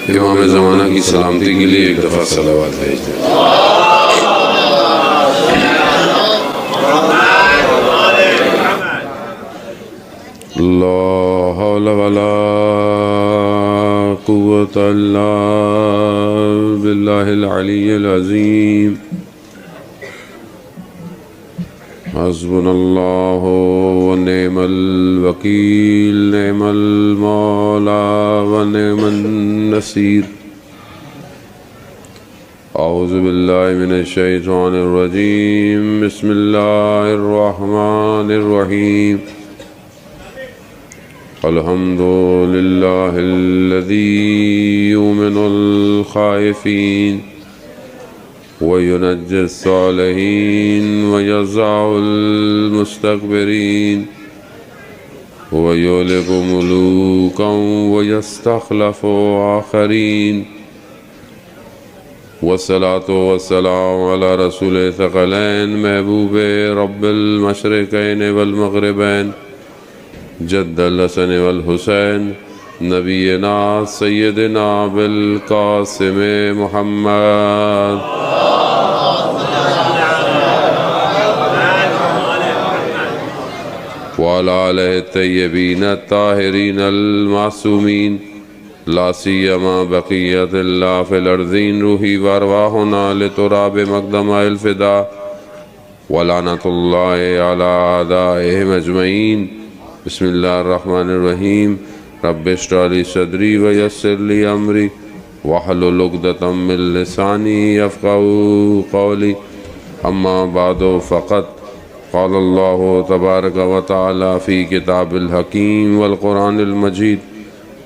امام زمانہ کی سلامتی کے لیے ایک دفعہ صلوات بھیج دیں۔ لا حول ولا قوة الا باللہ العلی العظیم۔ حسبنا اللہ ونعم الوکیل، نعم المولا ونعم النصیر۔ اعوذ باللہ من الشیطان الرجیم، بسم اللہ الرحمن الرحیم۔ الحمد للہ الذی یؤمن الخائفین وینجی الصالحین ویضع المستکبرین ویہلک ملوکا ویستخلف آخرین، والصلاة والسلام علی رسول ثقلین، محبوب رب المشرقین والمغربین، جد الحسن والحسین، نبینا سیدنا بالقاسم محمد وعلى آلہ الطیبین الطاہرین المعصومین، لا سیما بقیت اللہ فی الارضین، روحی وارواحنا لتراب مقدم الفدا، ولعنت اللہ علی اعدائہم اجمعین۔ بسم اللہ الرحمن الرحیم۔ رب اشرح لی صدری ویسر لی امری واحلل عقدۃ من لسانی یفقہوا قولی، اما بعد فقد قال اللہ تبارک و تعالی فی کتاب الحکیم والقرآن المجید،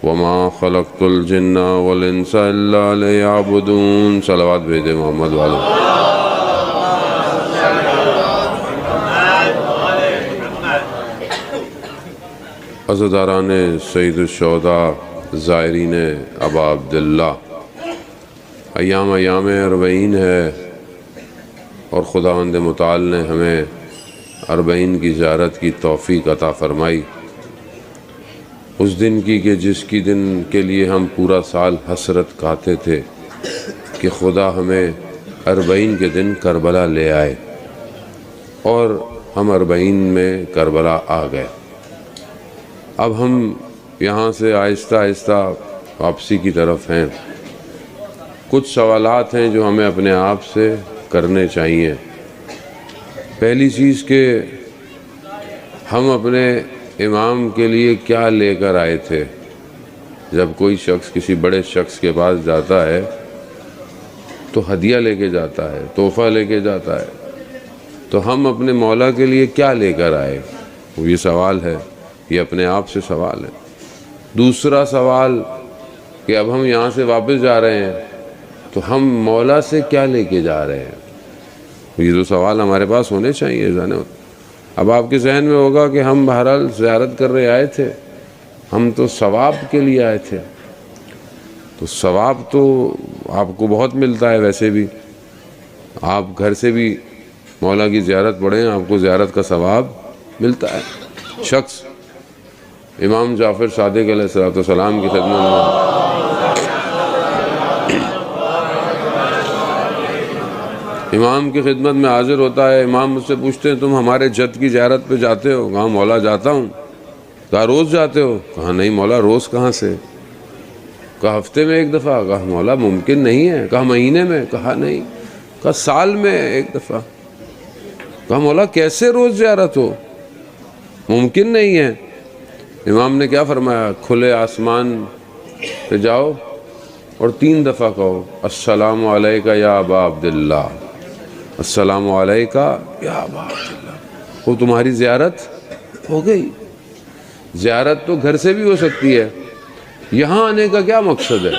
وما خلقت الجن والانس الا لیعبدون۔ صلوات بھیجے محمد والے۔ عزاداران سید الشہداء، زائرین ابا عبداللہ، ایام اربعین ہے اور خداوند متعال نے ہمیں اربعین کی زیارت کی توفیق عطا فرمائی، اس دن کی کہ جس کی دن کے لیے ہم پورا سال حسرت کھاتے تھے کہ خدا ہمیں اربعین کے دن کربلا لے آئے، اور ہم اربعین میں کربلا آ گئے۔ اب ہم یہاں سے آہستہ آہستہ واپسی کی طرف ہیں۔ کچھ سوالات ہیں جو ہمیں اپنے آپ سے کرنے چاہیے۔ پہلی چیز کہ ہم اپنے امام کے لیے کیا لے کر آئے تھے؟ جب کوئی شخص کسی بڑے شخص کے پاس جاتا ہے تو ہدیہ لے کے جاتا ہے، تحفہ لے کے جاتا ہے، تو ہم اپنے مولا کے لیے کیا لے کر آئے؟ یہ سوال ہے، یہ اپنے آپ سے سوال ہے۔ دوسرا سوال کہ اب ہم یہاں سے واپس جا رہے ہیں تو ہم مولا سے کیا لے کے جا رہے ہیں؟ یہ دو سوال ہمارے پاس ہونے چاہیے۔ اب آپ کے ذہن میں ہوگا کہ ہم بہرحال زیارت کر رہے آئے تھے، ہم تو ثواب کے لیے آئے تھے، تو ثواب تو آپ کو بہت ملتا ہے۔ ویسے بھی آپ گھر سے بھی مولا کی زیارت پڑھیں، آپ کو زیارت کا ثواب ملتا ہے۔ شخص امام جعفر صادق علیہ السلام کی خدمت میں امام کی خدمت میں حاضر ہوتا ہے۔ امام مجھ سے پوچھتے ہیں تم ہمارے جد کی زیارت پہ جاتے ہو؟ کہا مولا جاتا ہوں۔ کہا روز جاتے ہو؟ کہا نہیں مولا روز کہاں سے؟ کہا ہفتے میں ایک دفعہ؟ کہا مولا ممکن نہیں ہے۔ کہا مہینے میں؟ کہا نہیں۔ کہا سال میں ایک دفعہ؟ کہا مولا کیسے روز زیارت ہو؟ ممکن نہیں ہے۔ امام نے کیا فرمایا؟ کھلے آسمان پہ جاؤ اور 3 دفعہ کہو السلام علیکہ یا ابا عبداللہ، السلام علیکہ یا ابا عبداللہ، وہ تمہاری زیارت ہو گئی۔ زیارت تو گھر سے بھی ہو سکتی ہے، یہاں آنے کا کیا مقصد ہے؟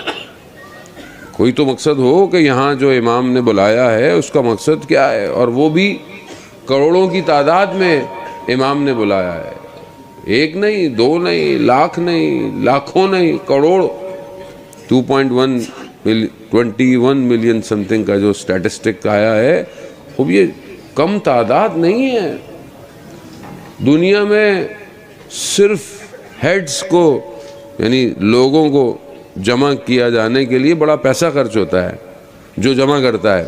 کوئی تو مقصد ہو کہ یہاں جو امام نے بلایا ہے اس کا مقصد کیا ہے، اور وہ بھی کروڑوں کی تعداد میں امام نے بلایا ہے، ایک نہیں، 2 نہیں، لاکھ نہیں، لاکھوں نہیں، کروڑ۔ 2.21 ملین سم تھنگ کا جو سٹیٹسٹک آیا ہے، خوب یہ کم تعداد نہیں ہے۔ دنیا میں صرف ہیڈز کو، یعنی لوگوں کو جمع کیا جانے کے لیے بڑا پیسہ خرچ ہوتا ہے جو جمع کرتا ہے،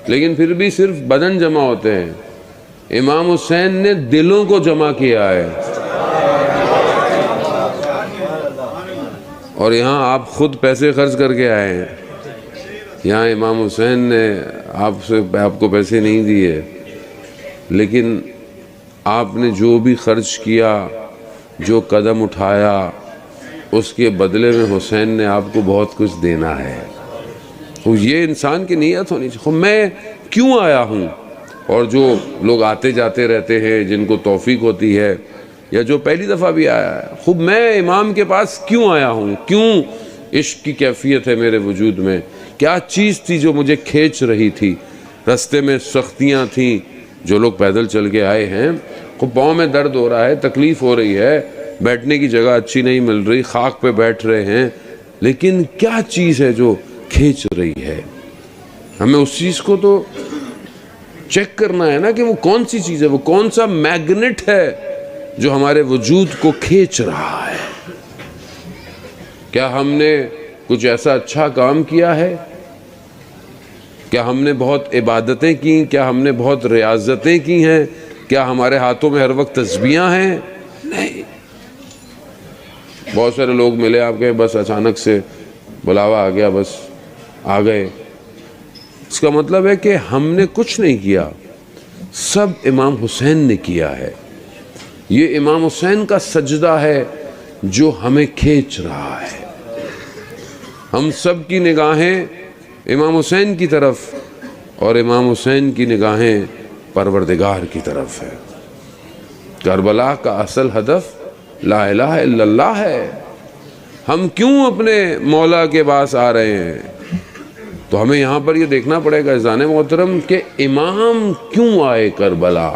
لیکن پھر بھی صرف بدن جمع ہوتے ہیں، امام حسین نے دلوں کو جمع کیا ہے۔ اور یہاں آپ خود پیسے خرچ کر کے آئے ہیں، یہاں امام حسین نے آپ کو پیسے نہیں دیے، لیکن آپ نے جو بھی خرچ کیا، جو قدم اٹھایا، اس کے بدلے میں حسین نے آپ کو بہت کچھ دینا ہے۔ تو یہ انسان کی نیت ہونی چاہیے، میں کیوں آیا ہوں؟ اور جو لوگ آتے جاتے رہتے ہیں، جن کو توفیق ہوتی ہے، یا جو پہلی دفعہ بھی آیا ہے، خود میں امام کے پاس کیوں آیا ہوں؟ کیوں عشق کی کیفیت ہے میرے وجود میں؟ کیا چیز تھی جو مجھے کھینچ رہی تھی؟ رستے میں سختیاں تھیں، جو لوگ پیدل چل کے آئے ہیں، خود پاؤں میں درد ہو رہا ہے، تکلیف ہو رہی ہے، بیٹھنے کی جگہ اچھی نہیں مل رہی، خاک پہ بیٹھ رہے ہیں، لیکن کیا چیز ہے جو کھینچ رہی ہے؟ ہمیں اس چیز کو تو چیک کرنا ہے نا کہ وہ کون سی چیز ہے، وہ کون سا میگنٹ ہے جو ہمارے وجود کو کھینچ رہا ہے۔ کیا ہم نے کچھ ایسا اچھا کام کیا ہے؟ کیا ہم نے بہت عبادتیں کی؟ کیا ہم نے بہت ریاضتیں کی ہیں؟ کیا ہمارے ہاتھوں میں ہر وقت تسبیحاں ہیں؟ نہیں۔ بہت سارے لوگ ملے آپ کے، بس اچانک سے بلاوا آ گیا، بس آ گئے۔ اس کا مطلب ہے کہ ہم نے کچھ نہیں کیا، سب امام حسین نے کیا ہے۔ یہ امام حسین کا سجدہ ہے جو ہمیں کھینچ رہا ہے۔ ہم سب کی نگاہیں امام حسین کی طرف، اور امام حسین کی نگاہیں پروردگار کی طرف ہے۔ کربلا کا اصل ہدف لا الہ الا اللہ ہے۔ ہم کیوں اپنے مولا کے پاس آ رہے ہیں؟ تو ہمیں یہاں پر یہ دیکھنا پڑے گا عزیزان محترم کہ امام کیوں آئے کربلا؟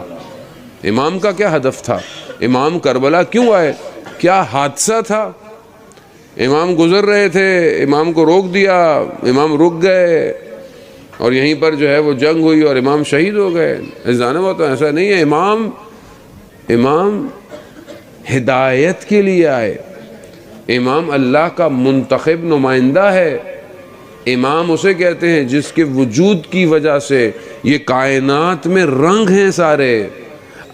امام کا کیا ہدف تھا؟ امام کربلا کیوں آئے؟ کیا حادثہ تھا؟ امام گزر رہے تھے، امام کو روک دیا، امام رک گئے، اور یہیں پر جو ہے وہ جنگ ہوئی اور امام شہید ہو گئے۔ عزیزان محترم ایسا نہیں ہے۔ امام ہدایت کے لیے آئے، امام اللہ کا منتخب نمائندہ ہے۔ امام اسے کہتے ہیں جس کے وجود کی وجہ سے یہ کائنات میں رنگ ہیں سارے۔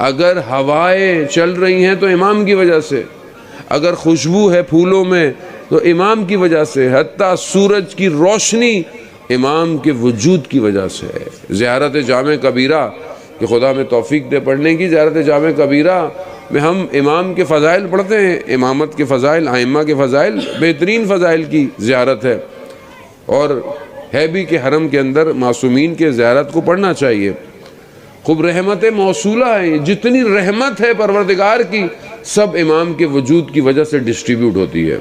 اگر ہوائیں چل رہی ہیں تو امام کی وجہ سے، اگر خوشبو ہے پھولوں میں تو امام کی وجہ سے، حتیٰ سورج کی روشنی امام کے وجود کی وجہ سے ہے۔ زیارت جامع کبیرہ کہ خدا میں توفیق دے پڑھنے کی، زیارت جامع کبیرہ میں ہم امام کے فضائل پڑھتے ہیں، امامت کے فضائل، ائمہ کے فضائل، بہترین فضائل کی زیارت ہے، اور ہے بھی کہ حرم کے اندر معصومین کے زیارت کو پڑھنا چاہیے۔ خوب رحمت موصولہ ہے، جتنی رحمت ہے پروردگار کی سب امام کے وجود کی وجہ سے ڈسٹریبیوٹ ہوتی ہے۔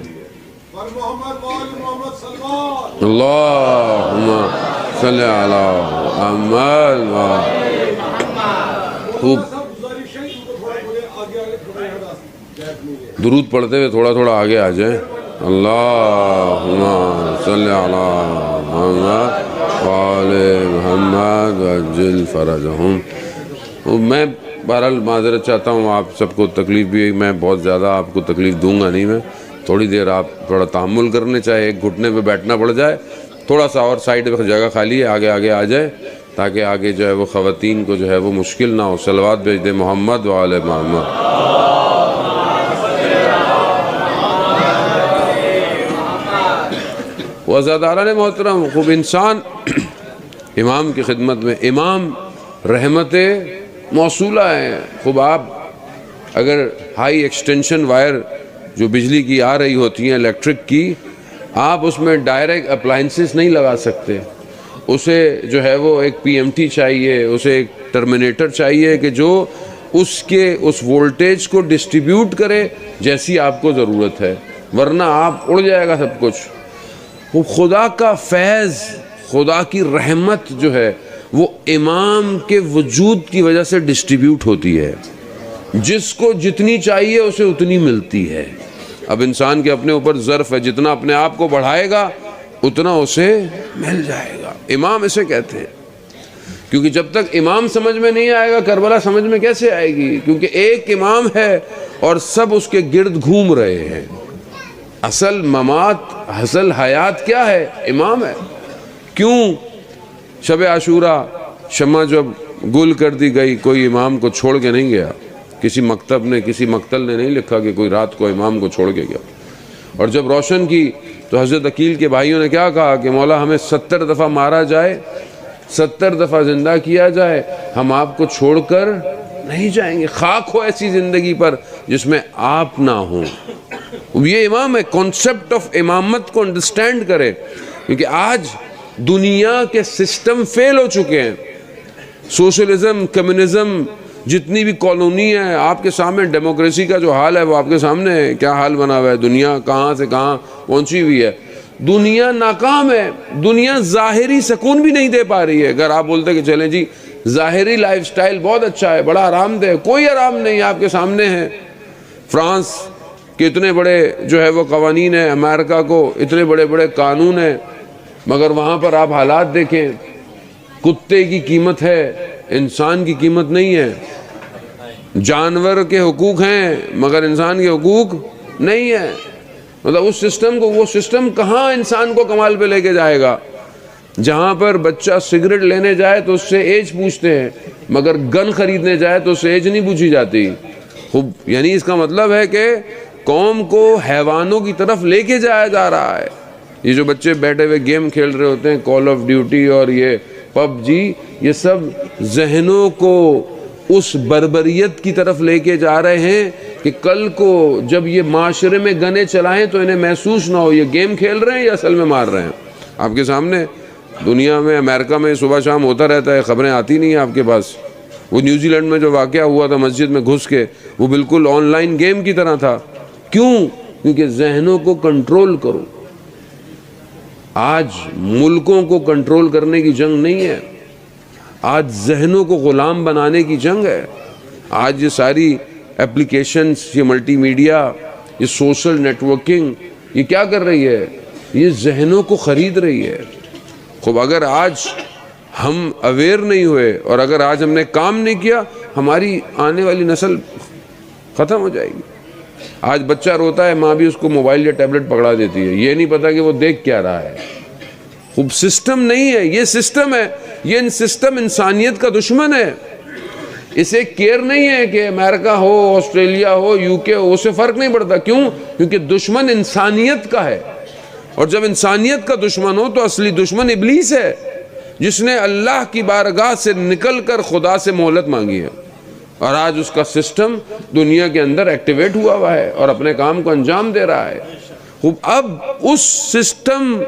اللہم صلی علی محمد۔ خوب درود پڑھتے ہوئے تھوڑا تھوڑا آگے آ جائیں۔ اللہم صلی علی محمد وآل محمد وعجل فرجہم۔ میں بہرحال معذرت چاہتا ہوں، آپ سب کو تکلیف بھی ہے، میں بہت زیادہ آپ کو تکلیف دوں گا نہیں، میں تھوڑی دیر آپ تھوڑا تحمل کرنے، چاہے ایک گھٹنے پہ بیٹھنا پڑ جائے، تھوڑا سا اور سائیڈ پہ جگہ خالی ہے، آگے آگے آ جائے تاکہ آگے جو ہے وہ خواتین کو جو ہے وہ مشکل نہ ہو۔ صلوات بھیج دیں محمد وآل محمد۔ وزاداران محترم، خوب انسان امام کی خدمت میں، امام رحمت موصولہ ہیں۔ خوب آپ اگر ہائی ایکسٹینشن وائر جو بجلی کی آ رہی ہوتی ہیں الیکٹرک کی، آپ اس میں ڈائریکٹ اپلائنسز نہیں لگا سکتے، اسے جو ہے وہ ایک پی ایم ٹی چاہیے، اسے ایک ٹرمینیٹر چاہیے کہ جو اس وولٹیج کو ڈسٹریبیوٹ کرے جیسی آپ کو ضرورت ہے، ورنہ آپ اڑ جائے گا سب کچھ۔ وہ خدا کا فیض، خدا کی رحمت جو ہے وہ امام کے وجود کی وجہ سے ڈسٹریبیوٹ ہوتی ہے، جس کو جتنی چاہیے اسے اتنی ملتی ہے۔ اب انسان کے اپنے اوپر ظرف ہے، جتنا اپنے آپ کو بڑھائے گا اتنا اسے مل جائے گا۔ امام اسے کہتے ہیں، کیونکہ جب تک امام سمجھ میں نہیں آئے گا کربلا سمجھ میں کیسے آئے گی؟ کیونکہ ایک امام ہے اور سب اس کے گرد گھوم رہے ہیں۔ اصل ممات، اصل حیات کیا ہے؟ امام ہے۔ کیوں شب عاشورہ شمع جب گل کر دی گئی، کوئی امام کو چھوڑ کے نہیں گیا، کسی مکتب نے، کسی مقتل نے نہیں لکھا کہ کوئی رات کو امام کو چھوڑ کے گیا۔ اور جب روشن کی تو حضرت عقیل کے بھائیوں نے کیا کہا کہ مولا ہمیں 70 دفعہ مارا جائے، 70 دفعہ زندہ کیا جائے، ہم آپ کو چھوڑ کر نہیں جائیں گے، خاک ہو ایسی زندگی پر جس میں آپ نہ ہوں۔ یہ امام ہے، کانسیپٹ آف امامت کو انڈرسٹینڈ کرے، کیونکہ آج دنیا کے سسٹم فیل ہو چکے ہیں۔ سوشلزم، کمیونزم، جتنی بھی کالونی ہے آپ کے سامنے، ڈیموکریسی کا جو حال ہے وہ آپ کے سامنے ہے، کیا حال بنا ہوا ہے، دنیا کہاں سے کہاں پہنچی ہوئی ہے۔ دنیا ناکام ہے، دنیا ظاہری سکون بھی نہیں دے پا رہی ہے۔ اگر آپ بولتے کہ چلیں جی ظاہری لائف سٹائل بہت اچھا ہے، بڑا آرام دہ، کوئی آرام نہیں آپ کے سامنے ہے۔ فرانس کے اتنے بڑے جو ہے وہ قوانین ہیں، امریکہ کو اتنے بڑے بڑے قانون ہیں، مگر وہاں پر آپ حالات دیکھیں، کتے کی قیمت ہے، انسان کی قیمت نہیں ہے۔ جانور کے حقوق ہیں مگر انسان کے حقوق نہیں ہے۔ مطلب اس سسٹم کو، وہ سسٹم کہاں انسان کو کمال پہ لے کے جائے گا؟ جہاں پر بچہ سگریٹ لینے جائے تو اس سے ایج پوچھتے ہیں، مگر گن خریدنے جائے تو اس سے ایج نہیں پوچھی جاتی۔ خوب، یعنی اس کا مطلب ہے کہ قوم کو حیوانوں کی طرف لے کے جایا جا رہا ہے۔ یہ جو بچے بیٹھے ہوئے گیم کھیل رہے ہوتے ہیں، کال آف ڈیوٹی اور یہ پب جی، یہ سب ذہنوں کو اس بربریت کی طرف لے کے جا رہے ہیں کہ کل کو جب یہ معاشرے میں گنے چلائیں تو انہیں محسوس نہ ہو یہ گیم کھیل رہے ہیں یا اصل میں مار رہے ہیں۔ آپ کے سامنے دنیا میں، امریکہ میں صبح شام ہوتا رہتا ہے، خبریں آتی نہیں ہیں آپ کے پاس۔ وہ نیوزی لینڈ میں جو واقعہ ہوا تھا مسجد میں گھس کے، وہ بالکل آن لائن گیم کی طرح تھا۔ کیوں؟ کیونکہ ذہنوں کو کنٹرول کرو۔ آج ملکوں کو کنٹرول کرنے کی جنگ نہیں ہے، آج ذہنوں کو غلام بنانے کی جنگ ہے۔ آج یہ ساری اپلیکیشنز، یہ ملٹی میڈیا، یہ سوشل نیٹورکنگ، یہ کیا کر رہی ہے؟ یہ ذہنوں کو خرید رہی ہے۔ خوب، اگر آج ہم اویئر نہیں ہوئے اور اگر آج ہم نے کام نہیں کیا، ہماری آنے والی نسل ختم ہو جائے گی۔ آج بچہ روتا ہے، ماں بھی اس کو موبائل یا ٹیبلٹ پکڑا دیتی ہے، یہ نہیں پتا کہ وہ دیکھ کیا رہا ہے۔ خوب، سسٹم نہیں ہے، یہ سسٹم ہے، یہ سسٹم انسانیت کا دشمن ہے۔ اسے کیئر نہیں ہے کہ امریکہ ہو، آسٹریلیا ہو، یو کے ہو، اسے فرق نہیں پڑتا۔ کیوں؟ کیونکہ دشمن انسانیت کا ہے، اور جب انسانیت کا دشمن ہو تو اصلی دشمن ابلیس ہے، جس نے اللہ کی بارگاہ سے نکل کر خدا سے مہلت مانگی ہے، اور آج اس کا سسٹم دنیا کے اندر ایکٹیویٹ ہوا ہے اور اپنے کام کو انجام دے رہا ہے۔ خوب، اب اس سسٹم،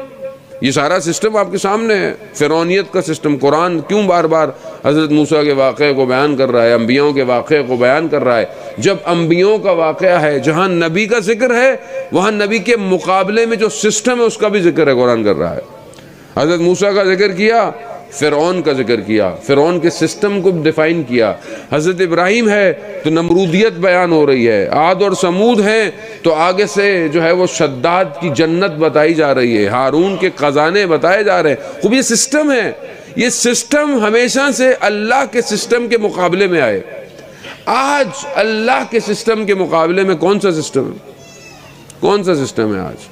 یہ سارا سسٹم آپ کے سامنے ہے، فرعونیت کا سسٹم۔ قرآن کیوں بار بار حضرت موسیٰ کے واقعے کو بیان کر رہا ہے، انبیاءوں کے واقعے کو بیان کر رہا ہے؟ جب انبیاءوں کا واقعہ ہے، جہاں نبی کا ذکر ہے، وہاں نبی کے مقابلے میں جو سسٹم ہے اس کا بھی ذکر ہے، قرآن کر رہا ہے۔ حضرت موسیٰ کا ذکر کیا، فرعون کا ذکر کیا، فرعون کے سسٹم کو ڈیفائن کیا۔ حضرت ابراہیم ہے تو نمرودیت بیان ہو رہی ہے، عاد اور سمود ہیں تو آگے سے جو ہے وہ شداد کی جنت بتائی جا رہی ہے، ہارون کے خزانے بتائے جا رہے ہیں۔ خوب، یہ سسٹم ہے، یہ سسٹم ہمیشہ سے اللہ کے سسٹم کے مقابلے میں آئے۔ آج اللہ کے سسٹم کے مقابلے میں کون سا سسٹم ہے؟ کون سا سسٹم ہے آج؟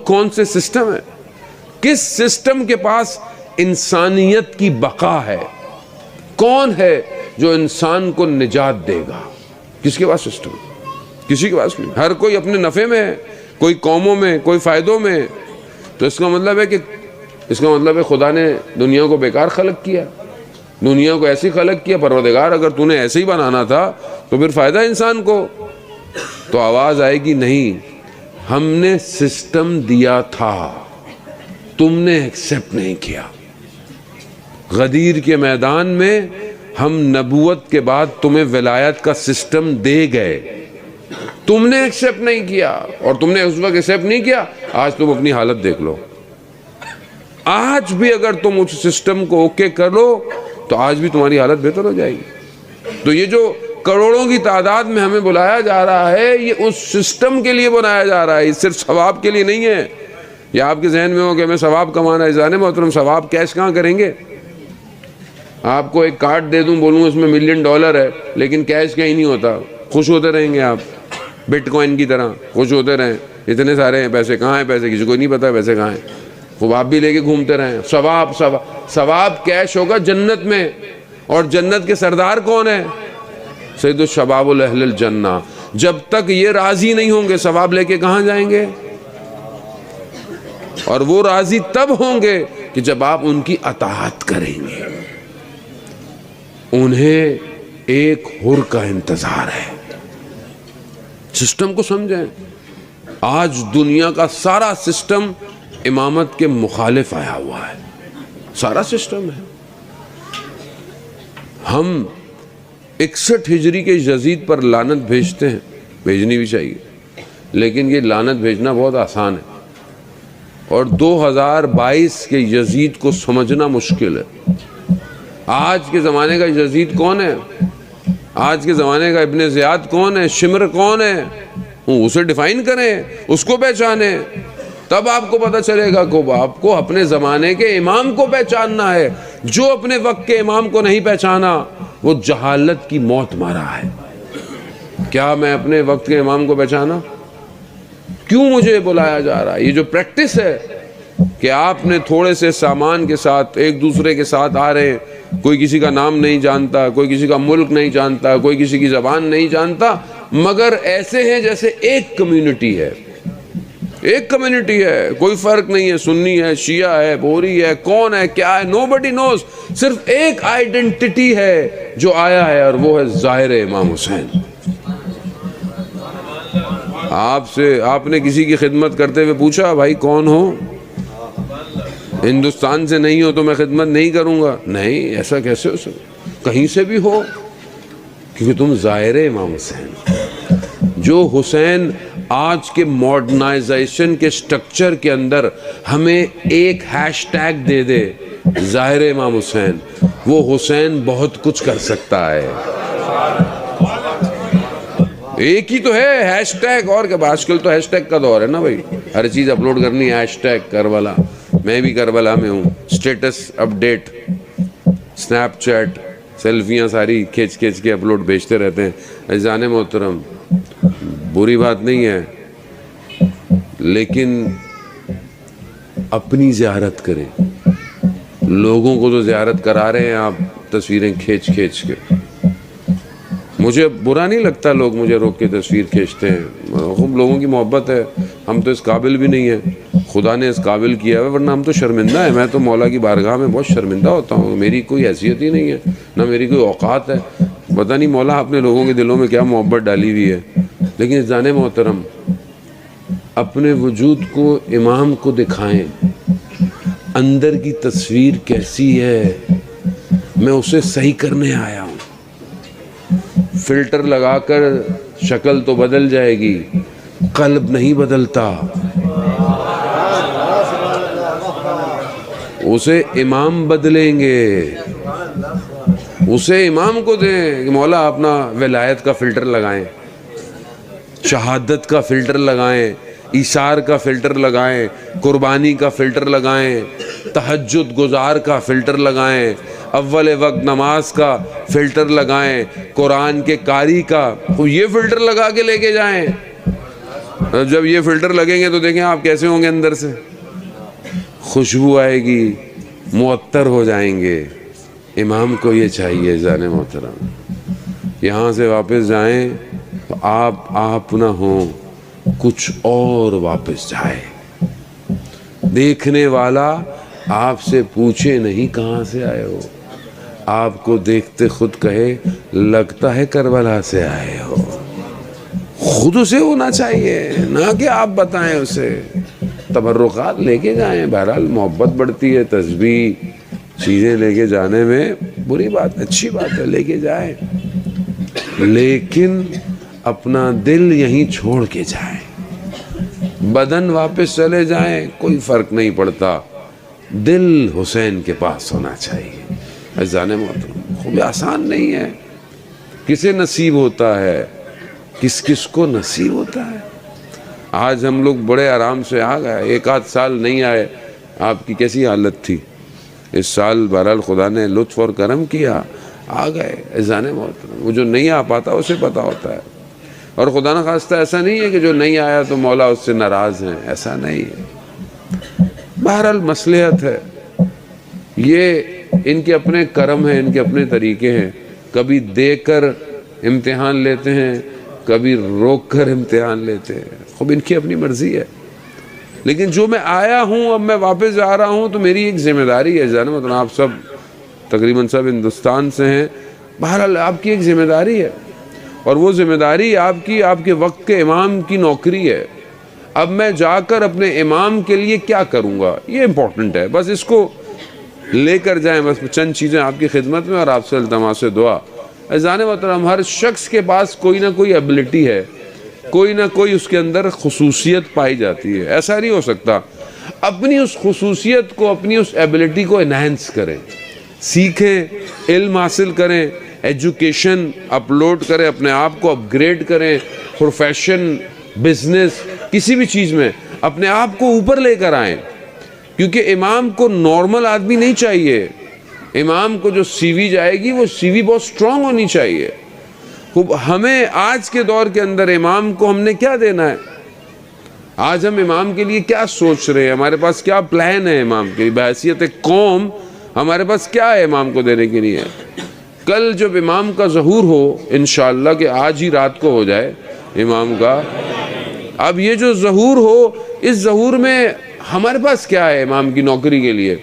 کون سے سسٹم ہے؟ کس سسٹم کے پاس انسانیت کی بقا ہے؟ کون ہے جو انسان کو نجات دے گا؟ کس کے پاس سسٹم؟ کسی کے پاس نہیں۔ ہر کوئی اپنے نفع میں ہے، کوئی قوموں میں، کوئی فائدوں میں۔ تو اس کا مطلب ہے خدا نے دنیا کو بیکار خلق کیا، دنیا کو ایسی خلق کیا۔ پروردگار اگر تو نے ایسے ہی بنانا تھا تو پھر فائدہ انسان کو۔ تو آواز آئے گی نہیں، ہم نے سسٹم دیا تھا، تم نے ایکسیپٹ نہیں کیا۔ غدیر کے میدان میں ہم نبوت کے بعد تمہیں ولایت کا سسٹم دے گئے، تم نے ایکسیپٹ نہیں کیا، اور تم نے اس وقت ایکسیپٹ نہیں کیا۔ آج تم اپنی حالت دیکھ لو، آج بھی اگر تم اس سسٹم کو اوکے کر لو تو آج بھی تمہاری حالت بہتر ہو جائے گی۔ تو یہ جو کروڑوں کی تعداد میں ہمیں بلایا جا رہا ہے، یہ اس سسٹم کے لیے بنایا جا رہا ہے، یہ صرف ثواب کے لیے نہیں ہے۔ یا آپ کے ذہن میں ہو کہ ہمیں ثواب کمانا ہے، جانے محترم ثواب کیش کہاں کریں گے؟ آپ کو ایک کارڈ دے دوں، بولوں اس میں $1,000,000 ہے، لیکن کیش کہیں نہیں ہوتا، خوش ہوتے رہیں گے آپ، بٹ کوائن کی طرح خوش ہوتے رہیں۔ اتنے سارے ہیں، پیسے کہاں ہیں؟ پیسے کسی کو نہیں پتا پیسے کہاں ہیں، خوب آپ بھی لے کے گھومتے رہیں۔ ثواب کیش ہوگا جنت میں، اور جنت کے سردار کون ہیں؟ سید الشباب اہل الجنہ۔ جب تک یہ راضی نہیں ہوں گے ثواب لے کے کہاں جائیں گے؟ اور وہ راضی تب ہوں گے کہ جب آپ ان کی اطاعت کریں گے۔ انہیں ایک حر کا انتظار ہے۔ سسٹم کو سمجھیں، آج دنیا کا سارا سسٹم امامت کے مخالف آیا ہوا ہے، سارا سسٹم ہے۔ ہم 61 ہجری کے یزید پر لعنت بھیجتے ہیں، بھیجنی بھی چاہیے، لیکن یہ لعنت بھیجنا بہت آسان ہے، اور 2022 کے یزید کو سمجھنا مشکل ہے۔ آج کے زمانے کا یزید کون ہے؟ آج کے زمانے کا ابن زیاد کون ہے؟ شمر کون ہے؟ اسے ڈیفائن کریں، اس کو پہچانیں، تب آپ کو پتہ چلے گا کہ آپ کو اپنے زمانے کے امام کو پہچاننا ہے۔ جو اپنے وقت کے امام کو نہیں پہچانا وہ جہالت کی موت مرا ہے۔ کیا میں اپنے وقت کے امام کو پہچانا؟ کیوں مجھے بلایا جا رہا ہے؟ یہ جو پریکٹس ہے کہ آپ نے تھوڑے سے سامان کے ساتھ ایک دوسرے کے ساتھ آ رہے ہیں، کوئی کسی کا نام نہیں جانتا، کوئی کسی کا ملک نہیں جانتا، کوئی کسی کی زبان نہیں جانتا، مگر ایسے ہیں جیسے ایک کمیونٹی ہے، ایک کمیونٹی ہے، کوئی فرق نہیں ہے، سنی ہے، شیعہ ہے، بوری ہے، کون ہے، کیا ہے، nobody knows، صرف ایک آئیڈینٹی ہے جو آیا ہے، اور وہ ہے ظاہر امام حسین۔ آپ نے کسی کی خدمت کرتے ہوئے پوچھا بھائی کون ہو؟ ہندوستان سے نہیں ہو تو میں خدمت نہیں کروں گا؟ نہیں، ایسا کیسے ہو سکتا؟ کہیں سے بھی ہو، کیونکہ تم ظاہر امام حسین۔ جو حسین آج کے ماڈرنائزیشن کے سٹرکچر کے اندر ہمیں ایک ہیش ٹیگ دے دے، ظاہر امام حسین، وہ حسین بہت کچھ کر سکتا ہے۔ ایک ہی تو ہے ہیش ٹیگ، اور کیا؟ آج کل تو ہیش ٹیگ کا دور ہے نا بھائی، ہر چیز اپلوڈ کرنی ہے، ہیش ٹیگ کربلا، میں بھی کربلا میں ہوں، سٹیٹس اپڈیٹ، سنیپ چیٹ، سیلفیاں ساری کھینچ کے اپلوڈ بھیجتے رہتے ہیں۔ عزیزان محترم، بری بات نہیں ہے، لیکن اپنی زیارت کریں۔ لوگوں کو تو زیارت کرا رہے ہیں آپ تصویریں کھینچ کے۔ مجھے برا نہیں لگتا لوگ مجھے روک کے تصویر کھینچتے ہیں، ہم لوگوں کی محبت ہے، ہم تو اس قابل بھی نہیں ہیں، خدا نے اس قابل کیا ہے، ورنہ ہم تو شرمندہ ہیں۔ میں تو مولا کی بارگاہ میں بہت شرمندہ ہوتا ہوں، میری کوئی حیثیت ہی نہیں ہے، نہ میری کوئی اوقات ہے، پتہ نہیں مولا اپنے لوگوں کے دلوں میں کیا محبت ڈالی ہوئی ہے۔ لیکن عزیزان محترم، اپنے وجود کو امام کو دکھائیں، اندر کی تصویر کیسی ہے، میں اسے صحیح کرنے آیا ہوں۔ فلٹر لگا کر شکل تو بدل جائے گی، قلب نہیں بدلتا۔ اسے امام بدلیں گے، اسے امام کو دیں کہ مولا اپنا ولایت کا فلٹر لگائیں، شہادت کا فلٹر لگائیں، ایثار کا فلٹر لگائیں، قربانی کا فلٹر لگائیں، تہجد گزار کا فلٹر لگائیں، اول وقت نماز کا فلٹر لگائیں، قرآن کے قاری کا، یہ فلٹر لگا کے لے کے جائیں۔ جب یہ فلٹر لگیں گے تو دیکھیں آپ کیسے ہوں گے، اندر سے خوشبو آئے گی، معطر ہو جائیں گے۔ امام کو یہ چاہیے عزیزان محترم، یہاں سے واپس جائیں تو آپ نہ ہوں، کچھ اور واپس جائے۔ دیکھنے والا آپ سے پوچھے نہیں کہاں سے آئے ہو، آپ کو دیکھتے خود کہے لگتا ہے کربلا سے آئے ہو۔ خود اسے ہونا چاہیے، نہ کہ آپ بتائیں اسے۔ تبرکات لے کے جائیں، بہرحال محبت بڑھتی ہے، تسبیح چیزیں لے کے جانے میں بری بات، اچھی بات ہے، لے کے جائیں، لیکن اپنا دل یہیں چھوڑ کے جائیں۔ بدن واپس چلے جائیں کوئی فرق نہیں پڑتا، دل حسین کے پاس ہونا چاہیے۔ عزیزان محترم، خوب آسان نہیں ہے، کسے نصیب ہوتا ہے، کس کو نصیب ہوتا ہے۔ آج ہم لوگ بڑے آرام سے آ گئے، ایک آدھ سال نہیں آئے، آپ کی کیسی حالت تھی؟ اس سال بہرحال خدا نے لطف اور کرم کیا، آ گئے۔ عزیزان محترم، وہ جو نہیں آ پاتا اسے پتا ہوتا ہے، اور خدا نخواستہ ایسا نہیں ہے کہ جو نہیں آیا تو مولا اس سے ناراض ہیں، ایسا نہیں ہے۔ بہرحال مصلحت ہے، یہ ان کے اپنے کرم ہیں، ان کے اپنے طریقے ہیں، کبھی دے کر امتحان لیتے ہیں، کبھی روک کر امتحان لیتے ہیں، خوب ان کی اپنی مرضی ہے۔ لیکن جو میں آیا ہوں، اب میں واپس جا رہا ہوں، تو میری ایک ذمہ داری ہے جانا، مطلب آپ سب تقریباً سب ہندوستان سے ہیں، بہرحال آپ کی ایک ذمہ داری ہے، اور وہ ذمہ داری آپ کے وقت کے امام کی نوکری ہے۔ اب میں جا کر اپنے امام کے لیے کیا کروں گا، یہ امپورٹنٹ ہے، بس اس کو لے کر جائیں، بس چند چیزیں آپ کی خدمت میں، اور آپ سے التماس دعا۔ عزیزان محترم، ہر شخص کے پاس کوئی نہ کوئی ایبلٹی ہے، کوئی نہ کوئی اس کے اندر خصوصیت پائی جاتی ہے، ایسا نہیں ہو سکتا۔ اپنی اس خصوصیت کو، اپنی اس ایبلٹی کو انہینس کریں، سیکھیں، علم حاصل کریں، ایجوکیشن اپلوڈ کریں، اپنے آپ کو اپ گریڈ کریں، پروفیشن، بزنس، کسی بھی چیز میں اپنے آپ کو اوپر لے کر آئیں، کیونکہ امام کو نارمل آدمی نہیں چاہیے، امام کو جو سی وی جائے گی وہ سی وی بہت سٹرونگ ہونی چاہیے۔ ہمیں آج کے دور کے اندر امام کو ہم نے کیا دینا ہے، آج ہم امام کے لیے کیا سوچ رہے ہیں، ہمارے پاس کیا پلان ہے امام کے لیے، بحیثیت قوم ہمارے پاس کیا ہے امام کو دینے کے لیے۔ کل جب امام کا ظہور ہو انشاءاللہ، کہ آج ہی رات کو ہو جائے امام کا، اب یہ جو ظہور ہو، اس ظہور میں ہمارے پاس کیا ہے امام کی نوکری کے لیے،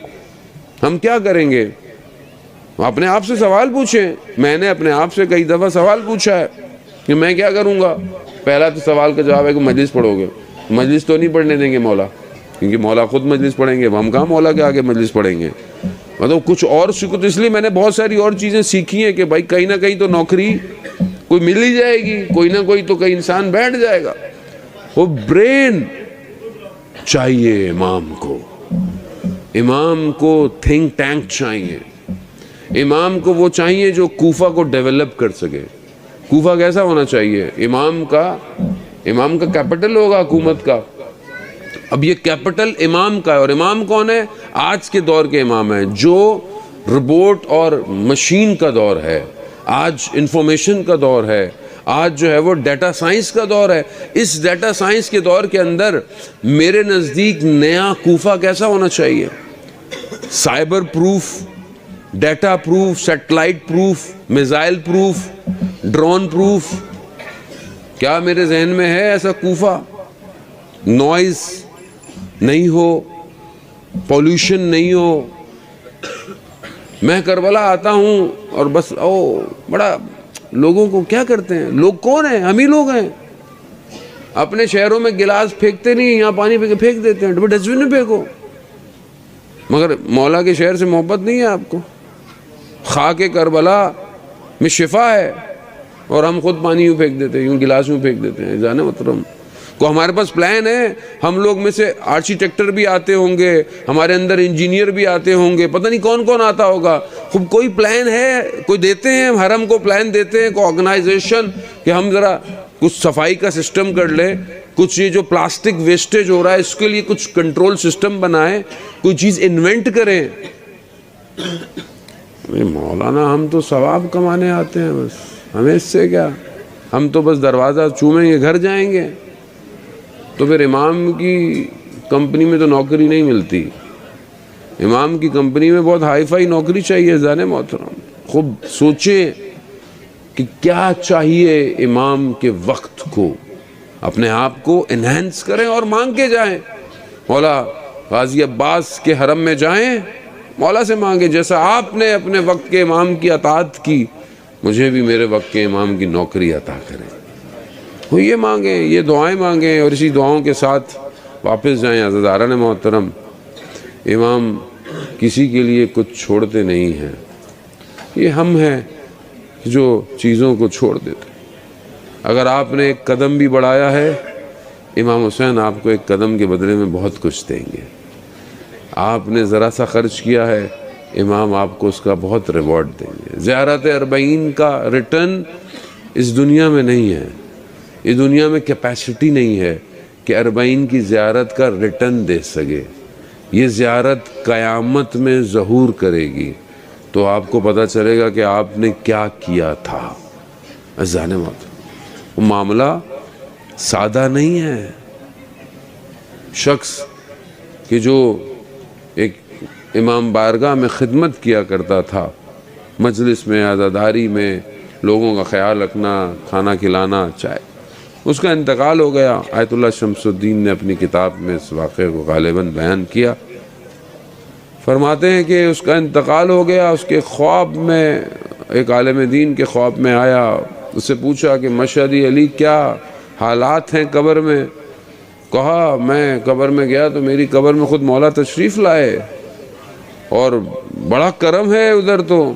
ہم کیا کریں گے؟ اپنے آپ سے سوال پوچھیں۔ میں نے اپنے آپ سے کئی دفعہ سوال پوچھا ہے کہ میں کیا کروں گا۔ پہلا تو سوال کا جواب ہے کہ مجلس پڑھو گے، مجلس تو نہیں پڑھنے دیں گے مولا، کیونکہ مولا خود مجلس پڑھیں گے، ہم کہاں مولا کے آگے مجلس پڑھیں گے۔ مطلب کچھ اور سیکھو، تو اس لیے میں نے بہت ساری اور چیزیں سیکھی ہیں کہ بھائی کہیں نہ کہیں تو نوکری کوئی مل ہی جائے گی، کوئی نہ کوئی تو کہیں انسان بیٹھ جائے گا۔ وہ برین چاہیے امام کو تھنک ٹینک چاہیے، امام کو وہ چاہیے جو کوفہ کو ڈیولپ کر سکے۔ کوفہ کیسا ہونا چاہیے؟ امام کا کیپٹل ہوگا حکومت کا۔ اب یہ کیپٹل امام کا ہے، اور امام کون ہے؟ آج کے دور کے امام ہیں، جو روبوٹ اور مشین کا دور ہے، آج انفارمیشن کا دور ہے، آج جو ہے وہ ڈیٹا سائنس کا دور ہے۔ اس ڈیٹا سائنس کے دور کے اندر میرے نزدیک نیا کوفہ کیسا ہونا چاہیے؟ Cyber proof, data proof, satellite proof, missile proof, drone proof. کیا میرے ذہن میں ہے ایسا کوفہ؟ نوائز نہیں ہو، پولوشن نہیں ہو۔ میں کربلا آتا ہوں اور بس بڑا لوگوں کو کیا کرتے ہیں، لوگ کون ہیں؟ ہم ہی لوگ ہیں۔ اپنے شہروں میں گلاس پھینکتے نہیں، یہاں پانی پھینک دیتے ہیں، ڈسٹ بن میں پھینکو۔ مگر مولا کے شہر سے محبت نہیں ہے آپ کو؟ خاک کربلا میں شفا ہے، اور ہم خود پانی یوں پھینک دیتے ہیں، یوں گلاس یوں پھینک دیتے ہیں۔ جانے محترم کو ہمارے پاس پلان ہے، ہم لوگ میں سے آرکیٹیکٹر بھی آتے ہوں گے، ہمارے اندر انجینئر بھی آتے ہوں گے، پتہ نہیں کون کون آتا ہوگا۔ خوب کوئی پلان ہے، کوئی دیتے ہیں حرم کو، پلان دیتے ہیں کوئی آرگنائزیشن کہ ہم ذرا کچھ صفائی کا سسٹم کر لیں، کچھ یہ جو پلاسٹک ویسٹیج ہو رہا ہے اس کے لیے کچھ کنٹرول سسٹم بنائیں، کوئی چیز انوینٹ کریں۔ مولانا ہم تو ثواب کمانے آتے ہیں، بس ہمیں اس سے کیا، ہم تو بس دروازہ چومیں گے گھر جائیں گے۔ تو پھر امام کی کمپنی میں تو نوکری نہیں ملتی، امام کی کمپنی میں بہت ہائی فائی نوکری چاہیے۔ زانے محترم خوب سوچیں کہ کیا چاہیے امام کے وقت کو، اپنے آپ کو انہینس کریں اور مانگ کے جائیں۔ مولا غازی عباس کے حرم میں جائیں، مولا سے مانگیں جیسا آپ نے اپنے وقت کے امام کی اطاعت کی، مجھے بھی میرے وقت کے امام کی نوکری عطا کریں۔ وہ یہ مانگیں، یہ دعائیں مانگیں، اور اسی دعاؤں کے ساتھ واپس جائیں۔ عزیزان محترم، امام کسی کے لیے کچھ چھوڑتے نہیں ہیں، یہ ہم ہیں جو چیزوں کو چھوڑ دیتے۔ اگر آپ نے ایک قدم بھی بڑھایا ہے، امام حسین آپ کو ایک قدم کے بدلے میں بہت کچھ دیں گے۔ آپ نے ذرا سا خرچ کیا ہے، امام آپ کو اس کا بہت ریوارڈ دیں گے۔ زیارت اربعین کا ریٹرن اس دنیا میں نہیں ہے، اس دنیا میں کیپیسٹی نہیں ہے کہ اربعین کی زیارت کا ریٹرن دے سکے۔ یہ زیارت قیامت میں ظہور کرے گی، تو آپ کو پتہ چلے گا کہ آپ نے کیا کیا تھا۔ عزیزان محترم، وہ معاملہ سادہ نہیں ہے. شخص کہ جو ایک امام بارگاہ میں خدمت کیا کرتا تھا، مجلس میں، عزاداری میں، لوگوں کا خیال رکھنا، کھانا کھلانا، چائے، اس کا انتقال ہو گیا. آیت اللہ شمس الدین نے اپنی کتاب میں اس واقعے کو غالباً بیان کیا. فرماتے ہیں کہ اس کا انتقال ہو گیا. اس کے خواب میں ایک عالم دین کے خواب میں آیا، اس سے پوچھا کہ مشہدی علی کیا حالات ہیں قبر میں؟ کہا میں قبر میں گیا تو میری قبر میں خود مولا تشریف لائے اور بڑا کرم ہے ادھر. تو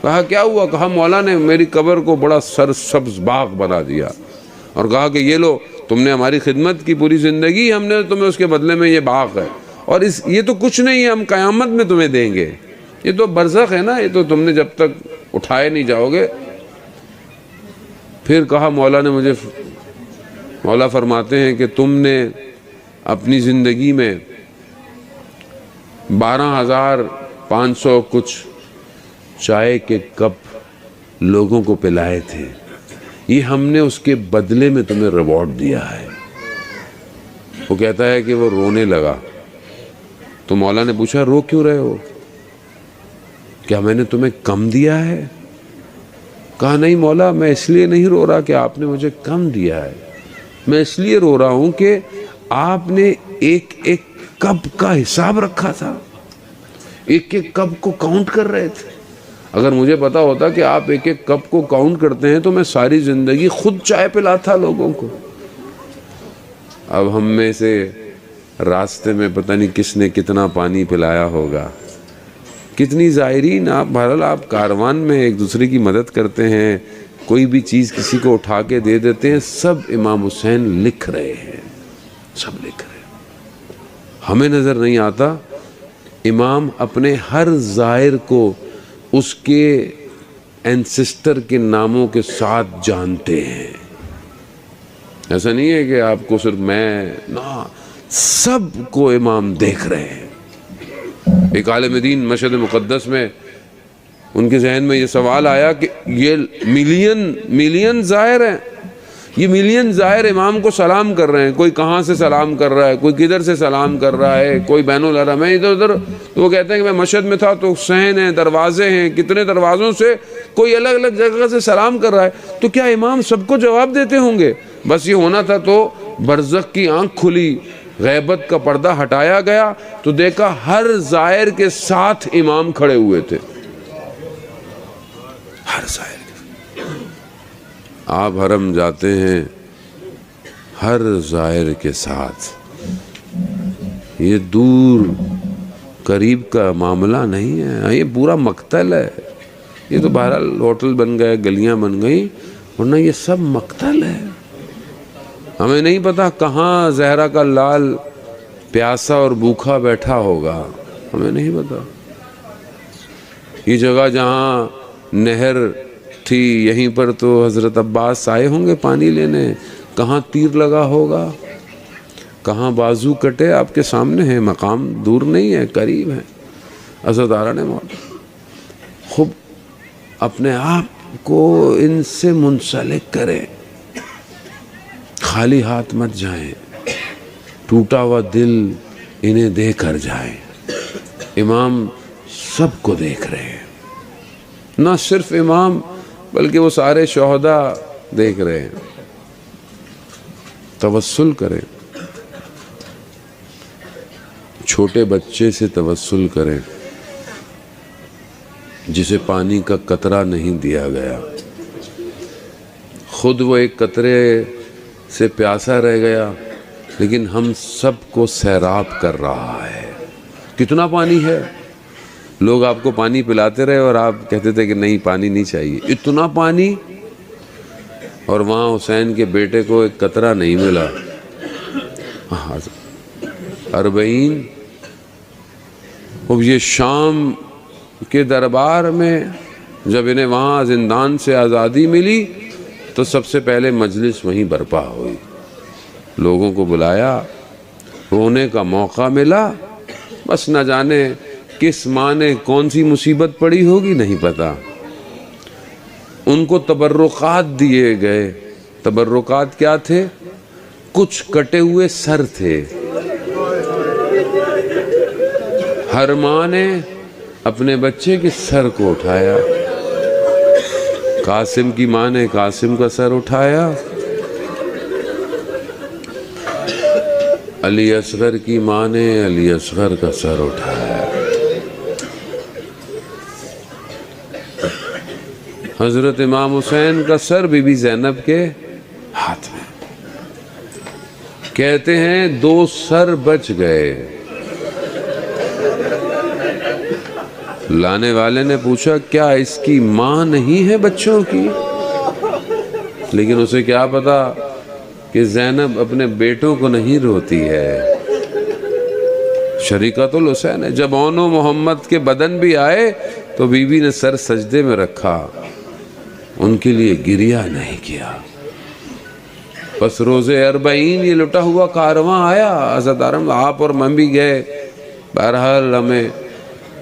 کہا کیا ہوا؟ کہا مولا نے میری قبر کو بڑا سرسبز باغ بنا دیا اور کہا کہ یہ لو، تم نے ہماری خدمت کی پوری زندگی، ہم نے تمہیں اس کے بدلے میں یہ باغ ہے، اور یہ تو کچھ نہیں ہے، ہم قیامت میں تمہیں دیں گے. یہ تو برزخ ہے نا، یہ تو تم نے جب تک اٹھائے نہیں جاؤ گے. پھر کہا مولا فرماتے ہیں کہ تم نے اپنی زندگی میں 12,500 کچھ چائے کے کپ لوگوں کو پلائے تھے، یہ ہم نے اس کے بدلے میں تمہیں ریوارڈ دیا ہے. وہ کہتا ہے کہ وہ رونے لگا. تو مولا نے پوچھا رو کیوں رہے ہو؟ کیا میں نے تمہیں کم دیا ہے؟ کہا نہیں مولا، میں اس لیے نہیں رو رہا کہ آپ نے مجھے کم دیا ہے، میں اس لیے رو رہا ہوں کہ آپ نے ایک ایک کپ کا حساب رکھا تھا، ایک ایک کپ کو کاؤنٹ کر رہے تھے. اگر مجھے پتا ہوتا کہ آپ ایک ایک کپ کو کاؤنٹ کرتے ہیں تو میں ساری زندگی خود چائے پلاتا لوگوں کو. اب ہم میں سے راستے میں پتہ نہیں کس نے کتنا پانی پلایا ہوگا، کتنی زائرین. آپ بہرحال آپ کاروان میں ایک دوسرے کی مدد کرتے ہیں، کوئی بھی چیز کسی کو اٹھا کے دے دیتے ہیں. سب امام حسین لکھ رہے ہیں، سب لکھ رہے ہیں. ہمیں نظر نہیں آتا. امام اپنے ہر زائر کو اس کے اینسسٹر کے ناموں کے ساتھ جانتے ہیں. ایسا نہیں ہے کہ آپ کو صرف نہ، سب کو امام دیکھ رہے ہیں. ایک عالم دین مشہد مقدس میں ان کے ذہن میں یہ سوال آیا کہ یہ ملین زائر ہیں، یہ ملین زائر امام کو سلام کر رہے ہیں. کوئی کہاں سے سلام کر رہا ہے، کوئی کدھر سے سلام کر رہا ہے، کوئی بین الحرم ہے ادھر ادھر. تو وہ کہتے ہیں کہ میں مشہد میں تھا تو صحن ہیں، دروازے ہیں، کتنے دروازوں سے کوئی الگ الگ جگہ سے سلام کر رہا ہے. تو کیا امام سب کو جواب دیتے ہوں گے؟ بس یہ ہونا تھا تو برزخ کی آنکھ کھلی، غیبت کا پردہ ہٹایا گیا تو دیکھا ہر زائر کے ساتھ امام کھڑے ہوئے تھے. ہر زائر کے ساتھ. آپ حرم جاتے ہیں ہر زائر کے ساتھ. یہ دور قریب کا معاملہ نہیں ہے، یہ پورا مقتل ہے. یہ تو بہرحال ہوٹل بن گئے، گلیاں بن گئی، ورنہ یہ سب مقتل ہے. ہمیں نہیں پتا کہاں زہرا کا لال پیاسا اور بھوکا بیٹھا ہوگا، ہمیں نہیں پتا. یہ جگہ جہاں نہر تھی یہیں پر تو حضرت عباس آئے ہوں گے پانی لینے. کہاں تیر لگا ہوگا، کہاں بازو کٹے، آپ کے سامنے ہے. مقام دور نہیں ہے، قریب ہے. عزادارہ نے خوب اپنے آپ کو ان سے منسلک کرے، خالی ہاتھ مت جائیں، ٹوٹا ہوا دل انہیں دے کر جائیں. امام سب کو دیکھ رہے ہیں، نہ صرف امام بلکہ وہ سارے شہداء دیکھ رہے ہیں. توسل کریں، چھوٹے بچے سے توسل کریں جسے پانی کا قطرہ نہیں دیا گیا. خود وہ ایک قطرے سے پیاسا رہ گیا لیکن ہم سب کو سیراب کر رہا ہے. کتنا پانی ہے؟ لوگ آپ کو پانی پلاتے رہے اور آپ کہتے تھے کہ نہیں پانی نہیں چاہیے. اتنا پانی، اور وہاں حسین کے بیٹے کو ایک قطرہ نہیں ملا. 40. اب یہ شام کے دربار میں جب انہیں وہاں زندان سے آزادی ملی تو سب سے پہلے مجلس وہیں برپا ہوئی. لوگوں کو بلایا، رونے کا موقع ملا. بس نہ جانے کس ماں نے کون سی مصیبت پڑی ہوگی، نہیں پتا. ان کو تبرکات دیے گئے تبرکات کیا تھے؟ کچھ کٹے ہوئے سر تھے۔ ہر ماں نے اپنے بچے کے سر کو اٹھایا۔ قاسم کی ماں نے قاسم کا سر اٹھایا، علی اصغر کی ماں نے علی اصغر کا سر اٹھایا۔ حضرت امام حسین کا سر بی بی زینب کے ہاتھ میں۔ کہتے ہیں 2 سر بچ گئے۔ لانے والے نے پوچھا کیا اس کی ماں نہیں ہے بچوں کی؟ لیکن اسے کیا پتا کہ زینب اپنے بیٹوں کو نہیں روتی ہے، شریکۃ الحسین ہے۔ جب اون و محمد کے بدن بھی آئے تو بی بی نے سر سجدے میں رکھا، ان کے لیے گریہ نہیں کیا۔ بس روز 40 یہ لٹا ہوا کارواں آیا، عزادارم آپ اور میں بھی گئے، بہرحال ہمیں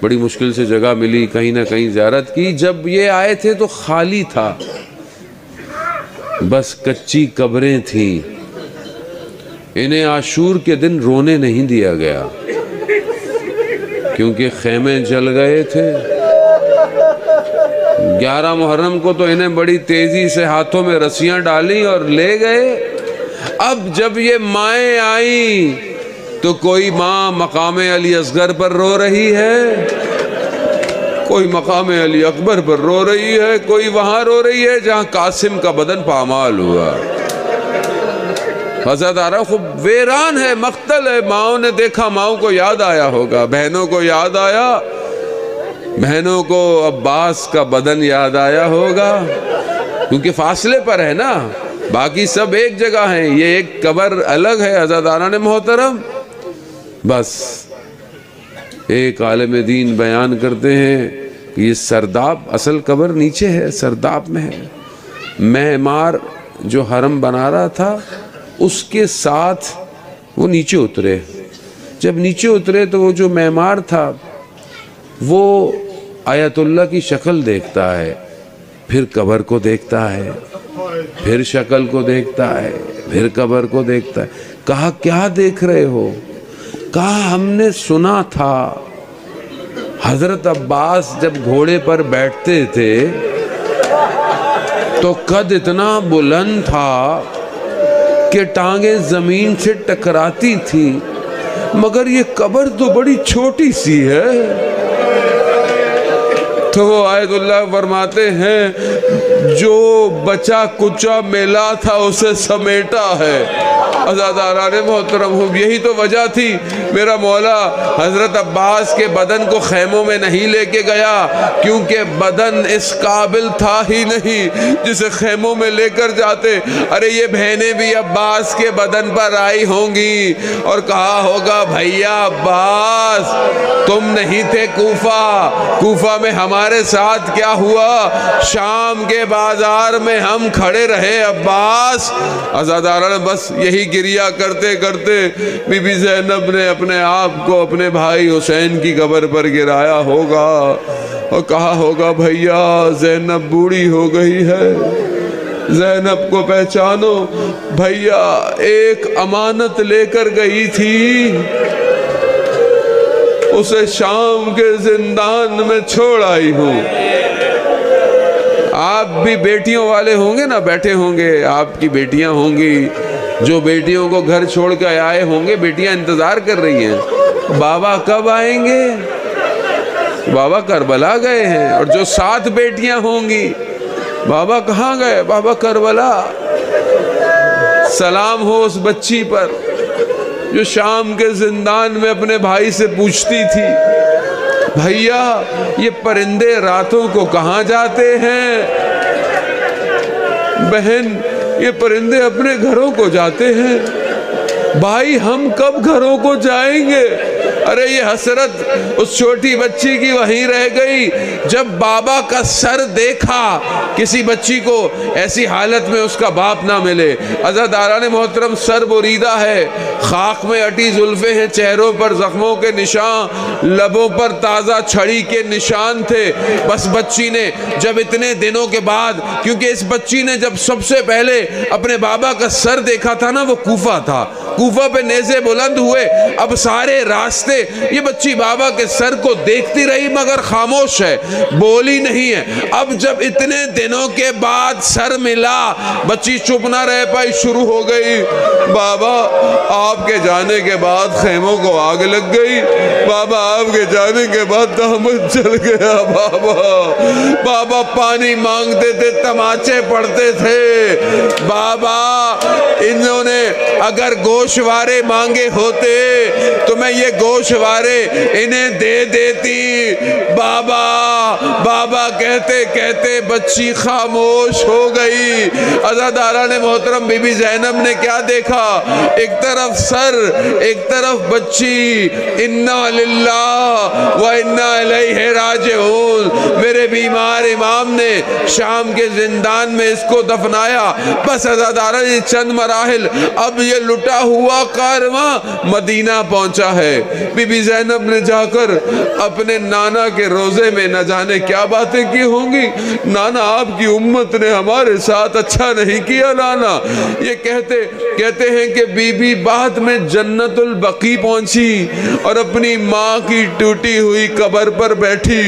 بڑی مشکل سے جگہ ملی، کہیں نہ کہیں زیارت کی۔ جب یہ آئے تھے تو خالی تھا، بس کچی قبریں تھیں۔ انہیں عاشور کے دن رونے نہیں دیا گیا کیونکہ خیمے جل گئے تھے۔ 11 محرم کو تو انہیں بڑی تیزی سے ہاتھوں میں رسیاں ڈالیں اور لے گئے۔ اب جب یہ مائیں آئیں تو کوئی ماں مقام علی اصغر پر رو رہی ہے، کوئی مقام علی اکبر پر رو رہی ہے، کوئی وہاں رو رہی ہے جہاں قاسم کا بدن پامال ہوا۔ حضرت آرہ خوب ویران ہے، مقتل ہے۔ ماؤں نے دیکھا، ماؤں کو یاد آیا ہوگا، بہنوں کو یاد آیا، بہنوں کو عباس کا بدن یاد آیا ہوگا، کیونکہ فاصلے پر ہے نا، باقی سب ایک جگہ ہیں، یہ ایک قبر الگ ہے۔ حضرت آرہ نے محترم بس ایک عالم دین بیان کرتے ہیں کہ یہ سرداب، اصل قبر نیچے ہے، سرداب میں ہے۔ معمار جو حرم بنا رہا تھا اس کے ساتھ وہ نیچے اترے۔ جب نیچے اترے تو وہ جو معمار تھا وہ آیت اللہ کی شکل دیکھتا ہے، پھر قبر کو دیکھتا ہے، پھر شکل کو دیکھتا ہے، پھر قبر کو دیکھتا ہے۔ کہا کیا دیکھ رہے ہو؟ کہا ہم نے سنا تھا حضرت عباس جب گھوڑے پر بیٹھتے تھے تو قد اتنا بلند تھا کہ ٹانگیں زمین سے ٹکراتی تھی، مگر یہ قبر تو بڑی چھوٹی سی ہے۔ تو وہ آیت اللہ فرماتے ہیں جو بچا کچا میلا تھا اسے سمیٹا ہے۔ عزاداران محترم ہوں، یہی تو وجہ تھی میرا مولا حضرت عباس کے بدن کو خیموں میں نہیں لے کے گیا، کیونکہ بدن اس قابل تھا ہی نہیں جسے خیموں میں لے کر جاتے۔ ارے یہ بہنیں بھی عباس کے بدن پر آئی ہوں گی اور کہا ہوگا بھیا عباس تم نہیں تھے کوفہ میں ہمارے ساتھ کیا ہوا؟ شام کے بازار میں ہم کھڑے رہے عباس۔ عزاداران بس یہی گریہ کرتے کرتے بی بی زینب نے اپنے آپ کو اپنے بھائی حسین کی قبر پر گرایا ہوگا اور کہا ہوگا بھیا زینب بوڑھی ہو گئی ہے، زینب کو پہچانو، بھیا ایک امانت لے کر گئی تھی، اسے شام کے زندان میں چھوڑ آئی ہوں۔ آپ بھی بیٹیوں والے ہوں گے نا، بیٹھے ہوں گے، آپ کی بیٹیاں ہوں گی جو بیٹیوں کو گھر چھوڑ کے آئے ہوں گے، بیٹیاں انتظار کر رہی ہیں بابا کب آئیں گے، بابا کربلا گئے ہیں۔ اور جو 7 بیٹیاں ہوں گی بابا کہاں گئے، بابا کربلا۔ سلام ہو اس بچی پر جو شام کے زندان میں اپنے بھائی سے پوچھتی تھی بھیا یہ پرندے راتوں کو کہاں جاتے ہیں؟ بہن یہ پرندے اپنے گھروں کو جاتے ہیں، بھائی ہم کب گھروں کو جائیں گے؟ ارے یہ حسرت اس چھوٹی بچی کی وہیں رہ گئی جب بابا کا سر دیکھا. کسی بچی کو ایسی حالت میں اس کا باپ نہ ملے. عزاداران محترم سر بریدہ ہے, خاک میں اٹی زلفیں ہیں, چہروں پر زخموں کے نشان, لبوں پر تازہ چھڑی کے نشان تھے. بس بچی نے جب اتنے دنوں کے بعد, کیونکہ اس بچی نے جب سب سے پہلے اپنے بابا کا سر دیکھا تھا نا, وہ کوفہ تھا, کوفہ پہ نیزے بلند ہوئے. اب سارے راستے یہ بچی بابا کے سر کو دیکھتی رہی مگر خاموش ہے, بولی نہیں ہے. اب جب اتنے دنوں کے بعد سر ملا, بچی چپ نہ رہ پائی, شروع ہو گئی, بابا آپ کے جانے کے بعد خیموں کو آگ لگ گئی, بابا آپ کے جانے کے بعد دامن چل گیا, بابا پانی مانگتے تھے, تماچے پڑتے تھے, بابا انہوں نے اگر گوشوارے مانگے ہوتے تو میں یہ گوشوارے انہیں دے دیتی. بابا کہتے کہتے بچی خاموش ہو گئی. عزاداران محترم بی بی زینب نے کیا دیکھا, ایک طرف سر, ایک طرف بچی. انا للہ و انا الیہ راجعون. میرے بیمار امام نے شام کے زندان میں اس کو دفنایا. بس عزاداران یہ چند مراحل, اب یہ لٹا ہوا کارواں مدینہ پہنچا ہے. بی بی زینب نے جا کر اپنے نانا کے روزے میں نہ جانے کیا باتیں کی ہوں گی. نانا آپ کی امت نے ہمارے ساتھ اچھا نہیں کیا نانا. یہ کہتے ہیں کہ بی بی بعد میں جنت البقیع پہنچی اور اپنی ماں کی ٹوٹی ہوئی قبر پر بیٹھی.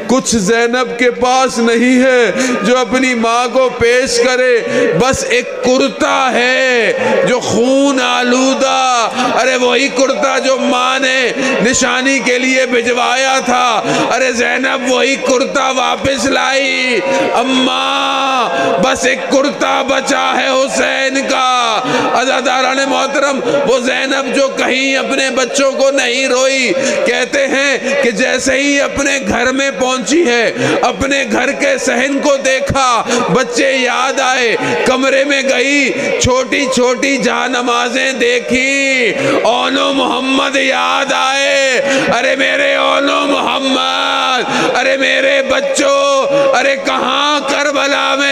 کچھ زینب کے پاس نہیں ہے جو اپنی ماں کو پیش کرے, بس ایک کرتا ہے جو خون آلودہ, ارے وہی کرتا جو ماں نے نشانی کے لیے بھجوایا تھا. ارے زینب وہی کرتا واپس لائی. اماں بس ایک کرتا بچا ہے حسین کا. عزاداران محترم وہ زینب جو کہیں اپنے بچوں کو نہیں روئی, کہتے ہیں کہ جیسے ہی اپنے گھر میں پہنچی ہے, اپنے گھر کے صحن کو دیکھا, بچے یاد آئے, کمرے میں گئی, چھوٹی چھوٹی جہاں نمازیں دیکھی, اونو محمد یاد آئے. ارے میرے اونو محمد, ارے میرے بچوں, ارے کہاں کربلا میں